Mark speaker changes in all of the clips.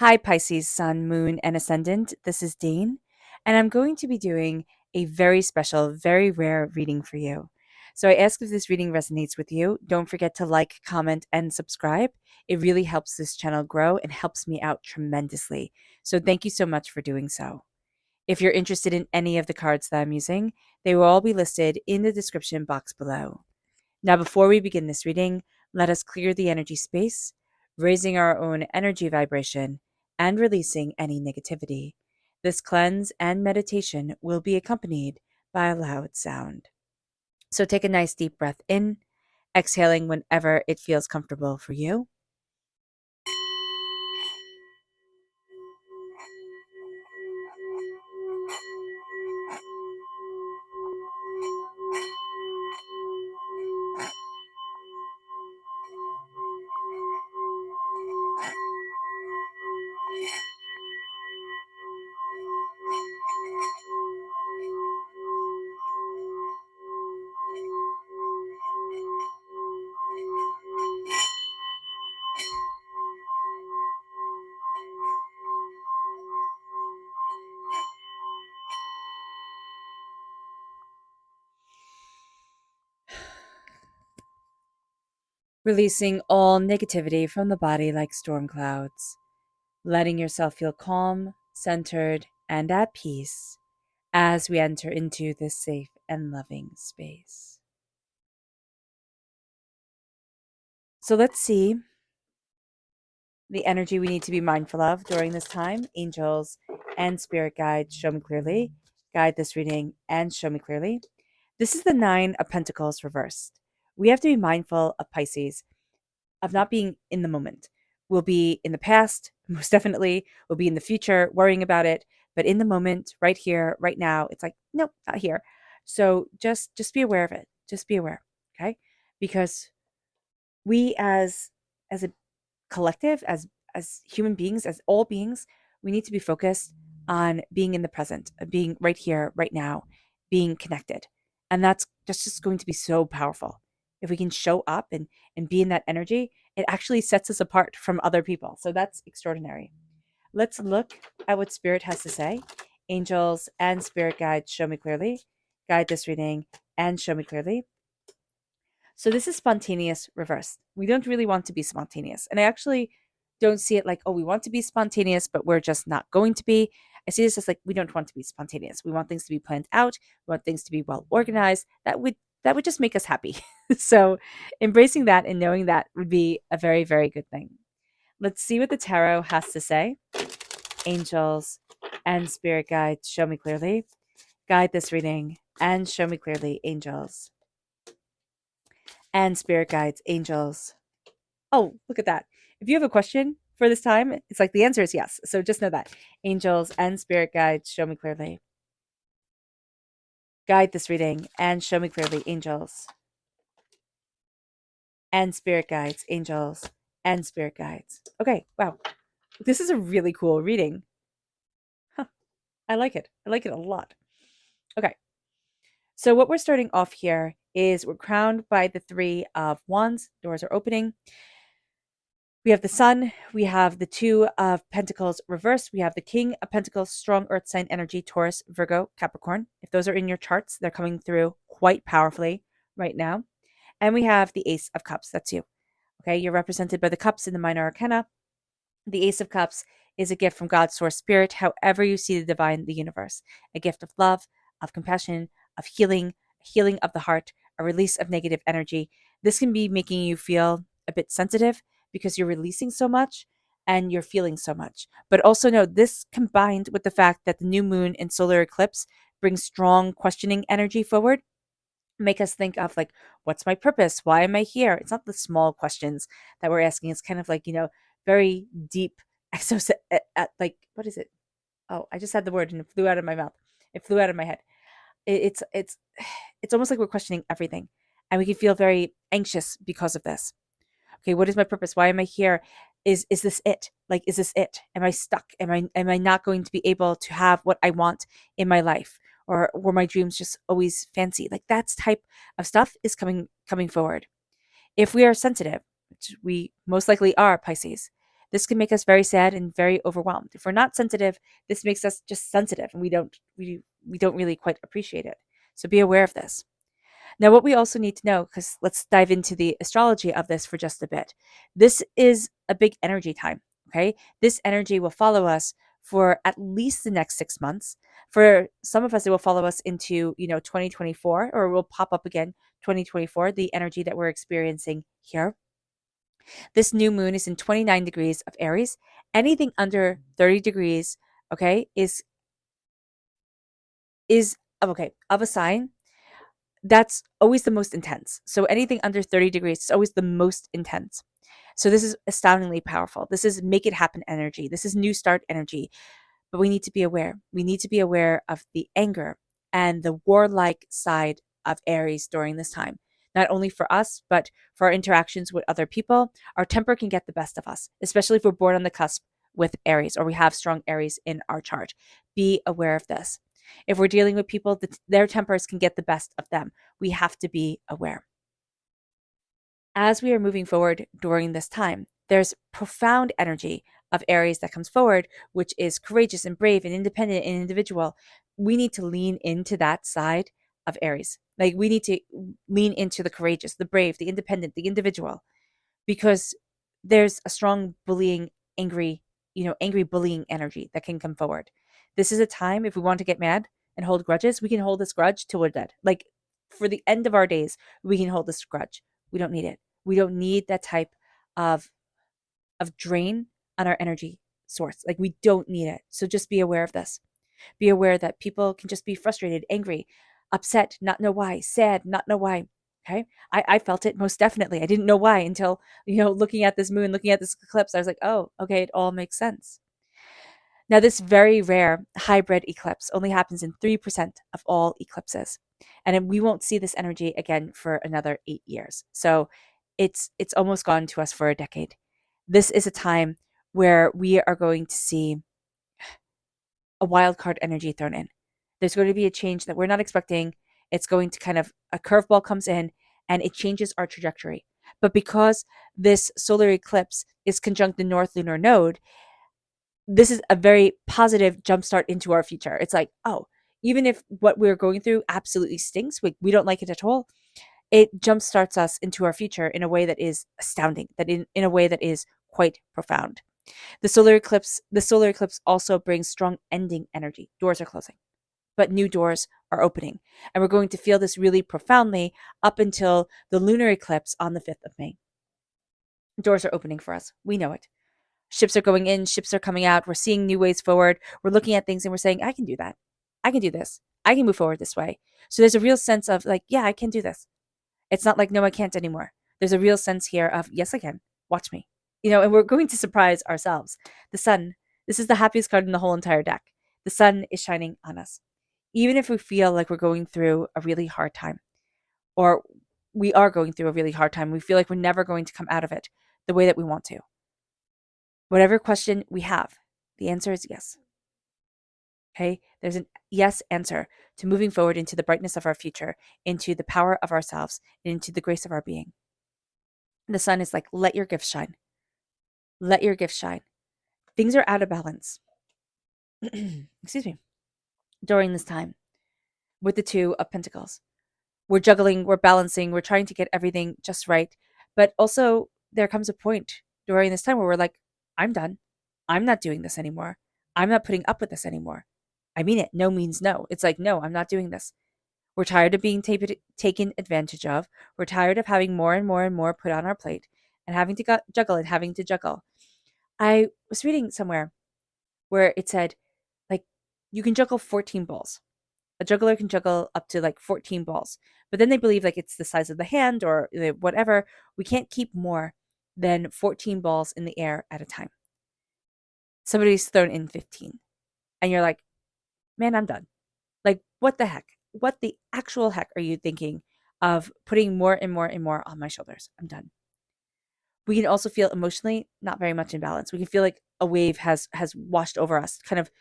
Speaker 1: Hi, Pisces, Sun, Moon, and Ascendant. This is Dane, and I'm going to be doing a very special, very rare reading for you. So I ask if this reading resonates with you. Don't forget to like, comment, and subscribe. It really helps this channel grow and helps me out tremendously. So thank you so much for doing so. If you're interested in any of the cards that I'm using, they will all be listed in the description box below. Now, before we begin this reading, let us clear the energy space, raising our own energy vibration and releasing any negativity. This cleanse and meditation will be accompanied by a loud sound. So take a nice deep breath in, exhaling whenever it feels comfortable for you. Releasing all negativity from the body like storm clouds, letting yourself feel calm, centered, and at peace as we enter into this safe and loving space. So let's see the energy we need to be mindful of during this time. Angels and spirit guides, show me clearly. Guide this reading and show me clearly. This is the Nine of Pentacles reversed. We have to be mindful of Pisces, of not being in the moment. We'll be in the past, most definitely. We'll be in the future, worrying about it. But in the moment, right here, right now, it's like, nope, not here. So just be aware of it. Just be aware, okay? Because we as a collective, as human beings, as all beings, we need to be focused on being in the present, being right here, right now, being connected. And that's just going to be so powerful. If we can show up and be in that energy, it actually sets us apart from other people. So that's extraordinary. Let's look at what spirit has to say. Angels and spirit guides, show me clearly. Guide this reading and show me clearly. So this is spontaneous reversed. We don't really want to be spontaneous. And I actually don't see it like, oh, we want to be spontaneous, but we're just not going to be. I see this as like we don't want to be spontaneous. We want things to be planned out. We want things to be well organized. That would just make us happy. So embracing that and knowing that would be a very, very good thing. Let's see what the tarot has to say. Angels and spirit guides, show me clearly. Guide this reading and show me clearly, angels and spirit guides, angels. Oh, look at that. If you have a question for this time, it's like the answer is yes. So just know that. Angels and spirit guides, show me clearly. Guide this reading and show me clearly, angels and spirit guides, angels and spirit guides. Okay, wow. This is a really cool reading. Huh. I like it. I like it a lot. Okay. So what we're starting off here is we're crowned by the Three of Wands. Doors are opening. We have the Sun, we have the Two of Pentacles reversed, we have the King of Pentacles, strong earth sign energy, Taurus, Virgo, Capricorn. If those are in your charts, they're coming through quite powerfully right now. And we have the Ace of Cups, that's you. Okay, you're represented by the cups in the minor arcana. The Ace of Cups is a gift from God's source spirit, however you see the divine, the universe. A gift of love, of compassion, of healing of the heart, a release of negative energy. This can be making you feel a bit sensitive because you're releasing so much and you're feeling so much. But also know this combined with the fact that the new moon and solar eclipse brings strong questioning energy forward, make us think of like, what's my purpose? Why am I here? It's not the small questions that we're asking. It's kind of like, very deep, like, what is it? Oh, I just had the word and it flew out of my mouth. It flew out of my head. It's almost like we're questioning everything, and we can feel very anxious because of this. Okay, what is my purpose? Why am I here? Is this it? Like, is this it? Am I stuck? Am I not going to be able to have what I want in my life? Or were my dreams just always fancy? Like, that's type of stuff is coming forward. If we are sensitive, which we most likely are, Pisces, This can make us very sad and very overwhelmed. If we're not sensitive, this makes us just sensitive, and we don't really quite appreciate it. So be aware of this. Now, what we also need to know, because let's dive into the astrology of this for just a bit. This is a big energy time, okay? This energy will follow us for at least the next 6 months. For some of us, it will follow us into, 2024, or will pop up again 2024, the energy that we're experiencing here. This new moon is in 29 degrees of Aries. Anything under 30 degrees, okay, is of a sign that's always the most intense. So anything under 30 degrees is always the most intense. So this is astoundingly powerful. This is make it happen energy. This is new start energy. But we need to be aware. We need to be aware of the anger and the warlike side of Aries during this time. Not only for us, but for our interactions with other people. Our temper can get the best of us, especially if we're born on the cusp with Aries or we have strong Aries in our chart. Be aware of this. If we're dealing with people, their tempers can get the best of them. We have to be aware. As we are moving forward during this time, there's profound energy of Aries that comes forward, which is courageous and brave and independent and individual. We need to lean into that side of Aries. Like we need to lean into the courageous, the brave, the independent, the individual, because there's a strong bullying, angry bullying energy that can come forward. This is a time, if we want to get mad and hold grudges, we can hold this grudge till we're dead. Like for the end of our days, we can hold this grudge. We don't need it. We don't need that type of drain on our energy source. Like we don't need it. So just be aware of this. Be aware that people can just be frustrated, angry, upset, not know why, sad, not know why. Okay. I felt it most definitely. I didn't know why until, looking at this moon, looking at this eclipse, I was like, oh, okay, it all makes sense. Now, this very rare hybrid eclipse only happens in 3% of all eclipses. And we won't see this energy again for another 8 years. So it's almost gone to us for a decade. This is a time where we are going to see a wild card energy thrown in. There's going to be a change that we're not expecting. It's going to kind of, a curveball comes in and it changes our trajectory. But because this solar eclipse is conjunct the North Lunar Node, this is a very positive jumpstart into our future. It's like, oh, even if what we're going through absolutely stinks, we don't like it at all, it jumpstarts us into our future in a way that is astounding, that in a way that is quite profound. The solar eclipse also brings strong ending energy. Doors are closing, but new doors are opening. And we're going to feel this really profoundly up until the lunar eclipse on the 5th of May. Doors are opening for us. We know it. Ships are going in, ships are coming out. We're seeing new ways forward. We're looking at things and we're saying, I can do that. I can do this. I can move forward this way. So there's a real sense of like, yeah, I can do this. It's not like, no, I can't anymore. There's a real sense here of, yes, I can. Watch me. And we're going to surprise ourselves. The sun, this is the happiest card in the whole entire deck. The sun is shining on us. Even if we feel like we're going through a really hard time, or we are going through a really hard time, we feel like we're never going to come out of it the way that we want to. Whatever question we have, the answer is yes. Okay? There's a yes answer to moving forward into the brightness of our future, into the power of ourselves, and into the grace of our being. The sun is like, let your gifts shine. Let your gifts shine. Things are out of balance. Excuse me. During this time with the Two of Pentacles. We're juggling, we're balancing, we're trying to get everything just right. But also, there comes a point during this time where we're like, I'm done. I'm not doing this anymore. I'm not putting up with this anymore. I mean it. No means no. It's like, no, I'm not doing this. We're tired of being taken advantage of. We're tired of having more and more and more put on our plate and having to juggle and having to juggle. I was reading somewhere where it said, like, you can juggle 14 balls. A juggler can juggle up to like 14 balls. But then they believe like it's the size of the hand or whatever. We can't keep more than 14 balls in the air at a time. Somebody's thrown in 15. And you're like, man, I'm done. Like, what the heck? What the actual heck are you thinking of putting more and more and more on my shoulders? I'm done. We can also feel emotionally not very much in balance. We can feel like a wave has washed over us, kind of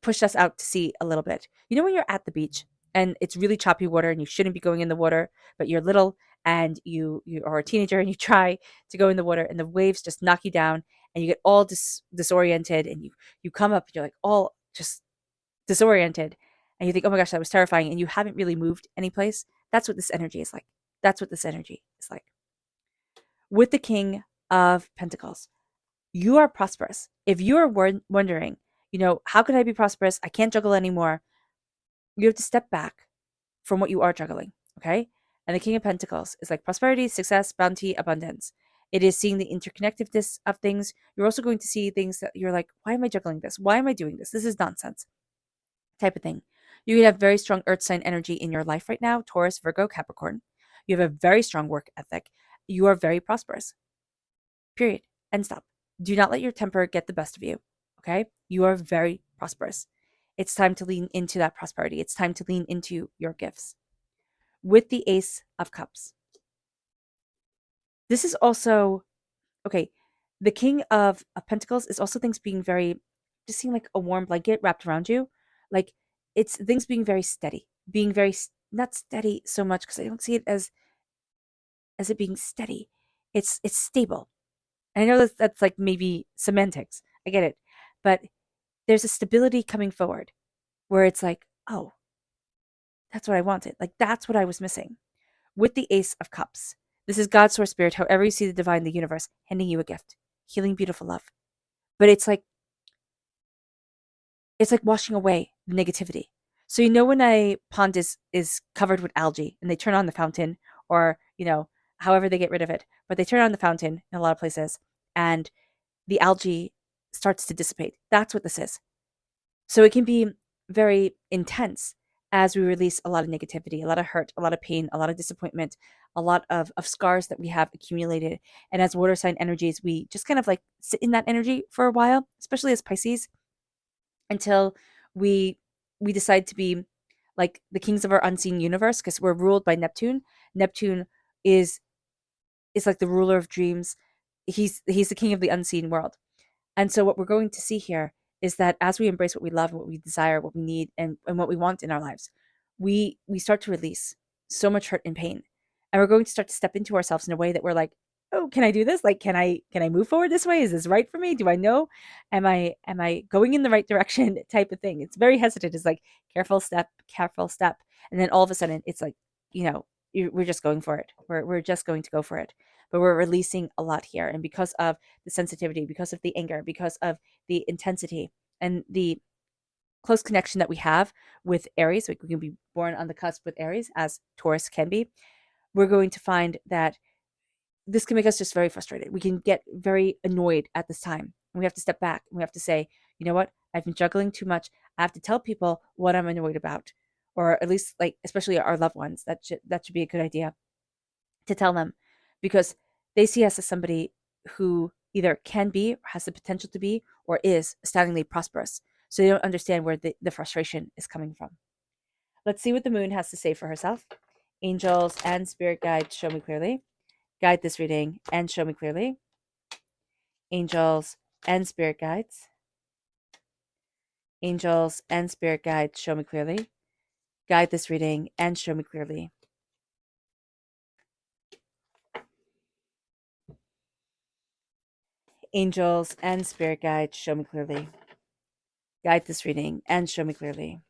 Speaker 1: pushed us out to sea a little bit. When you're at the beach and it's really choppy water and you shouldn't be going in the water, but you're little and you are a teenager and you try to go in the water and the waves just knock you down and you get all disoriented and you come up and you're like all just disoriented and you think, oh my gosh, that was terrifying, and you haven't really moved any place. That's what this energy is like. That's what this energy is like. With the King of Pentacles, you are prosperous. If you are wondering, how can I be prosperous? I can't juggle anymore. You have to step back from what you are juggling, okay? And the King of Pentacles is like prosperity, success, bounty, abundance. It is seeing the interconnectedness of things. You're also going to see things that you're like, why am I juggling this? Why am I doing this? This is nonsense, type of thing. You have very strong earth sign energy in your life right now, Taurus, Virgo, Capricorn. You have a very strong work ethic. You are very prosperous. Period. End stop. Do not let your temper get the best of you. Okay? You are very prosperous. It's time to lean into that prosperity. It's time to lean into your gifts. With the Ace of Cups, this is also okay. The King of Pentacles is also things being very, just seeing like a warm blanket wrapped around you. Like it's things being very steady, being very, not steady so much because I don't see it as it being steady. It's stable. And I know that's like maybe semantics. I get it. But there's a stability coming forward where it's like, oh, that's what I wanted. Like that's what I was missing. With the Ace of Cups, this is God's source spirit, however you see the divine, the universe, handing you a gift, healing, beautiful love. But it's like washing away the negativity. So when a pond is covered with algae and they turn on the fountain, or however they get rid of it, but they turn on the fountain in a lot of places and the algae starts to dissipate. That's what this is. So it can be very intense as we release a lot of negativity, a lot of hurt, a lot of pain, a lot of disappointment, a lot of scars that we have accumulated. And as water sign energies, we just kind of like sit in that energy for a while, especially as Pisces, until we decide to be like the kings of our unseen universe, because we're ruled by Neptune. Neptune is like the ruler of dreams. He's the king of the unseen world. And so what we're going to see here is that as we embrace what we love, what we desire, what we need, and what we want in our lives, we start to release so much hurt and pain. And we're going to start to step into ourselves in a way that we're like, oh, can I do this? Like, can I move forward this way? Is this right for me? Do I know? Am I going in the right direction? Type of thing. It's very hesitant. It's like careful step. And then all of a sudden it's like, we're just going for it. We're just going to go for it. But we're releasing a lot here. And because of the sensitivity, because of the anger, because of the intensity and the close connection that we have with Aries, like we can be born on the cusp with Aries as Taurus can be, we're going to find that this can make us just very frustrated. We can get very annoyed at this time. And we have to step back and we have to say, you know what? I've been juggling too much. I have to tell people what I'm annoyed about, or at least like, especially our loved ones. That should be a good idea to tell them, because they see us as somebody who either can be, or has the potential to be, or is astoundingly prosperous. So they don't understand where the frustration is coming from. Let's see what the moon has to say for herself. Angels and spirit guides, show me clearly. Guide this reading and show me clearly. Angels and spirit guides. Angels and spirit guides, show me clearly. Guide this reading and show me clearly. Angels and spirit guides, show me clearly. Guide this reading and show me clearly.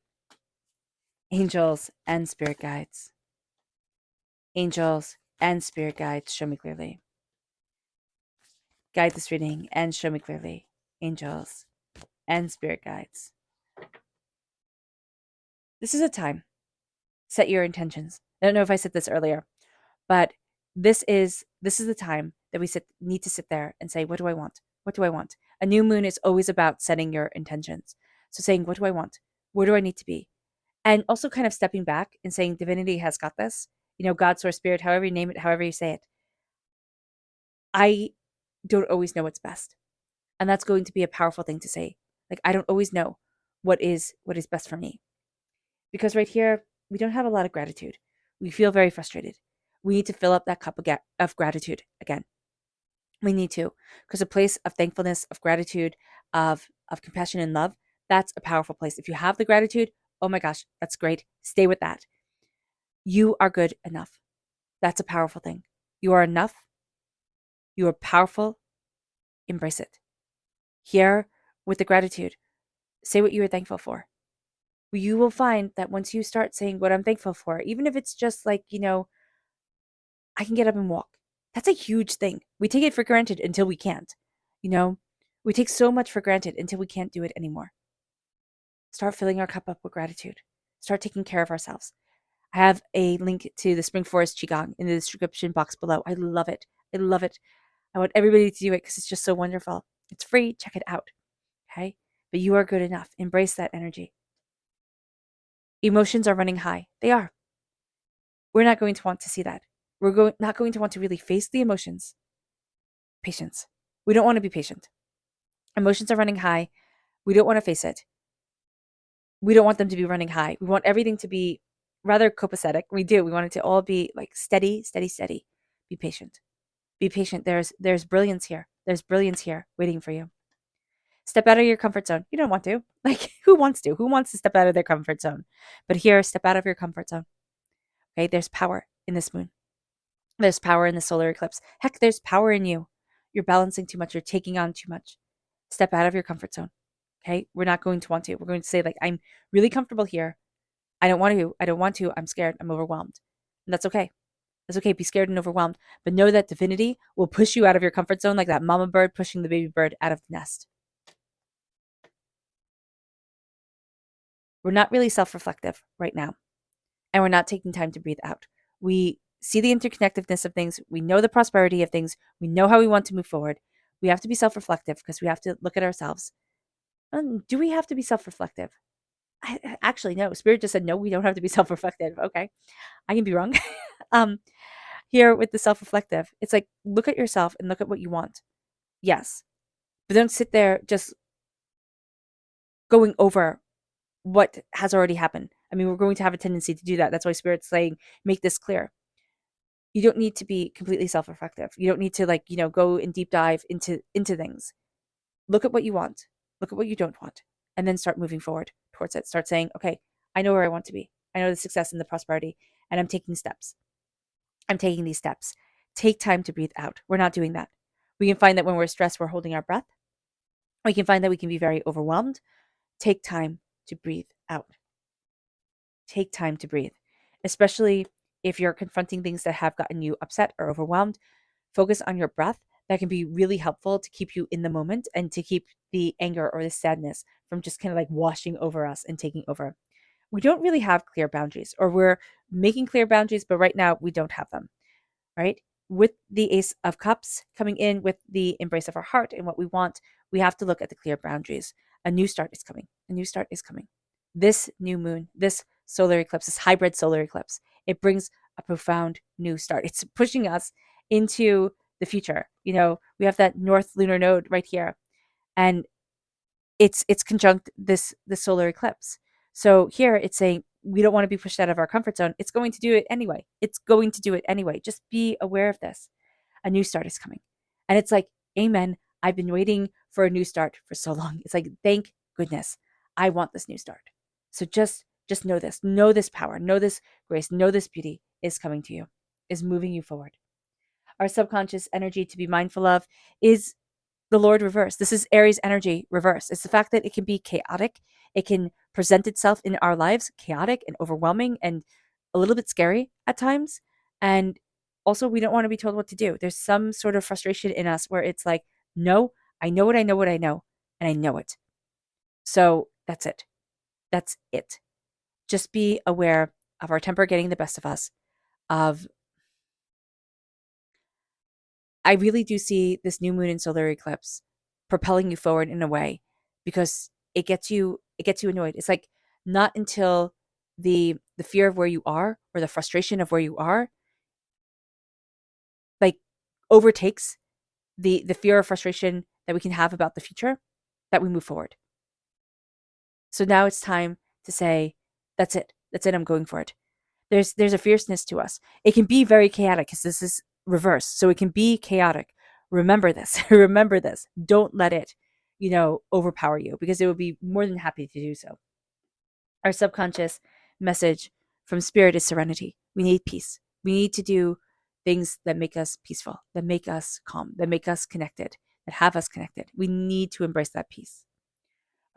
Speaker 1: Angels and spirit guides. Angels and spirit guides, show me clearly. Guide this reading and show me clearly. Angels and spirit guides. This is a time. Set your intentions. I don't know if I said this earlier, but this is the time that we need to sit there and say, what do I want? What do I want? A new moon is always about setting your intentions. So saying, what do I want? Where do I need to be? And also kind of stepping back and saying, divinity has got this. God, source, spirit, however you name it, however you say it. I don't always know what's best. And that's going to be a powerful thing to say. Like, I don't always know what is best for me. Because right here, we don't have a lot of gratitude. We feel very frustrated. We need to fill up that cup of gratitude again. We need to, because a place of thankfulness, of gratitude, of compassion and love, that's a powerful place. If you have the gratitude, oh my gosh, that's great. Stay with that. You are good enough. That's a powerful thing. You are enough. You are powerful. Embrace it. Here with the gratitude, say what you are thankful for. You will find that once you start saying what I'm thankful for, even if it's just like, I can get up and walk. That's a huge thing. We take it for granted until we can't. You know, we take so much for granted until we can't do it anymore. Start filling our cup up with gratitude. Start taking care of ourselves. I have a link to the Spring Forest Qigong in the description box below. I love it. I love it. I want everybody to do it because it's just so wonderful. It's free. Check it out. Okay? But you are good enough. Embrace that energy. Emotions are running high. They are. We're not going to want to see that. Not going to want to really face the emotions. Patience. We don't want to be patient. Emotions are running high. We don't want to face it. We don't want them to be running high. We want everything to be rather copacetic. We do. We want it to all be like steady, steady, steady. Be patient. Be patient. There's brilliance here. There's brilliance here waiting for you. Step out of your comfort zone. You don't want to. Like, who wants to? Who wants to step out of their comfort zone? But here, step out of your comfort zone. Okay, there's power in this moon. There's power in the solar eclipse. Heck, there's power in you. You're balancing too much. You're taking on too much. Step out of your comfort zone. Okay, we're not going to want to. We're going to say, like, I'm really comfortable here. I don't want to. I don't want to. I'm scared. I'm overwhelmed. And that's okay. That's okay. Be scared and overwhelmed. But know that divinity will push you out of your comfort zone like that mama bird pushing the baby bird out of the nest. We're not really self-reflective right now. And we're not taking time to breathe out. We see the interconnectedness of things. We know the prosperity of things. We know how we want to move forward. We have to be self-reflective because we have to look at ourselves. Do we have to be self-reflective? Actually, no. Spirit just said, no, we don't have to be self-reflective. Okay. I can be wrong. Here with the self-reflective, it's like, look at yourself and look at what you want. Yes. But don't sit there just going over what has already happened. I mean, we're going to have a tendency to do that. That's why Spirit's saying, make this clear. You don't need to be completely self-reflective. You don't need to go and deep dive into things. Look at what you want. Look at what you don't want. And then start moving forward towards it. Start saying, okay, I know where I want to be. I know the success and the prosperity, and I'm taking steps. I'm taking these steps. Take time to breathe out. We're not doing that. We can find that when we're stressed, we're holding our breath. We can find that we can be very overwhelmed. Take time to breathe out. Take time to breathe, especially if you're confronting things that have gotten you upset or overwhelmed. Focus on your breath. That can be really helpful to keep you in the moment and to keep the anger or the sadness from just kind of like washing over us and taking over. We don't really have clear boundaries, or we're making clear boundaries, but right now we don't have them, right? With the Ace of Cups coming in with the embrace of our heart and what we want, we have to look at the clear boundaries. A new start is coming. A new start is coming. This new moon, this solar eclipse, this hybrid solar eclipse, it brings a profound new start. It's pushing us into the future. We have that north lunar node right here, and it's conjunct this solar eclipse. So here it's saying we don't want to be pushed out of our comfort zone. It's going to do it anyway. It's going to do it anyway. Just be aware of this. A new start is coming. And it's like, amen. I've been waiting for a new start for so long. It's like, thank goodness. I want this new start. So just know this. Know this power. Know this grace. Know this beauty is coming to you, is moving you forward. Our subconscious energy to be mindful of is the Lord reverse. This is Aries energy reverse. It's the fact that it can be chaotic. It can present itself in our lives chaotic and overwhelming and a little bit scary at times. And also, we don't want to be told what to do. There's some sort of frustration in us where it's like, no, I know what I know what I know, and I know it. So that's it. That's it. Just be aware of our temper getting the best of us, I really do see this new moon and solar eclipse propelling you forward in a way because it gets you annoyed. It's like not until the fear of where you are or the frustration of where you are like overtakes the fear or frustration that we can have about the future that we move forward. So now it's time to say, that's it. That's it. I'm going for it. There's a fierceness to us. It can be very chaotic because this is reverse. So it can be chaotic. Remember this. Remember this. Don't let it, overpower you because it would be more than happy to do so. Our subconscious message from Spirit is serenity. We need peace. We need to do things that make us peaceful, that make us calm, that make us connected, that have us connected. We need to embrace that peace.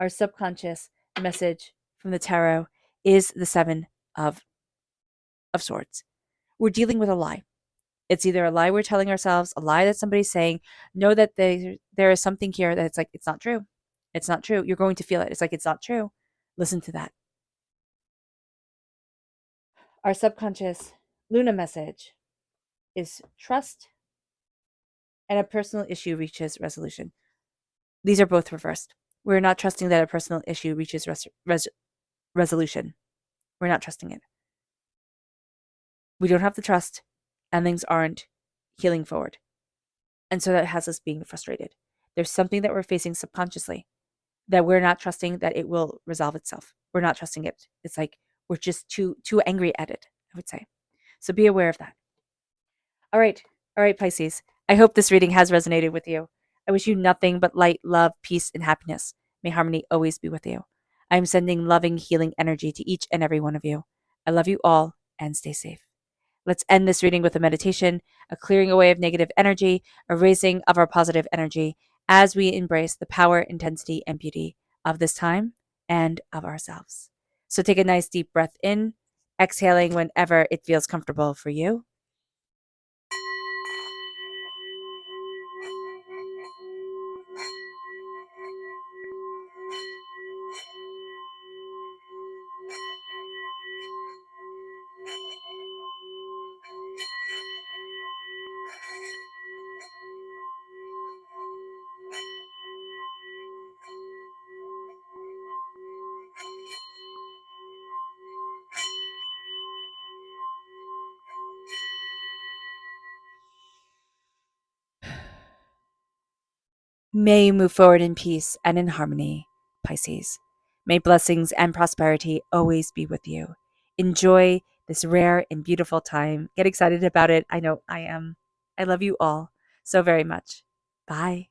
Speaker 1: Our subconscious message from the tarot is the Seven of Swords. We're dealing with a lie. It's either a lie we're telling ourselves, a lie that somebody's saying. Know that there is something here that it's like, it's not true. It's not true. You're going to feel it. It's like, it's not true. Listen to that. Our subconscious Luna message is trust and a personal issue reaches resolution. These are both reversed. We're not trusting that a personal issue reaches resolution. We're not trusting it. We don't have the trust, and things aren't healing forward. And so that has us being frustrated. There's something that we're facing subconsciously that we're not trusting that it will resolve itself. We're not trusting it. It's like we're just too angry at it, I would say. So be aware of that. All right, Pisces. I hope this reading has resonated with you. I wish you nothing but light, love, peace, and happiness. May harmony always be with you. I am sending loving, healing energy to each and every one of you. I love you all, and stay safe. Let's end this reading with a meditation, a clearing away of negative energy, a raising of our positive energy as we embrace the power, intensity, and beauty of this time and of ourselves. So take a nice deep breath in, exhaling whenever it feels comfortable for you. May you move forward in peace and in harmony, Pisces. May blessings and prosperity always be with you. Enjoy this rare and beautiful time. Get excited about it. I know I am. I love you all so very much. Bye.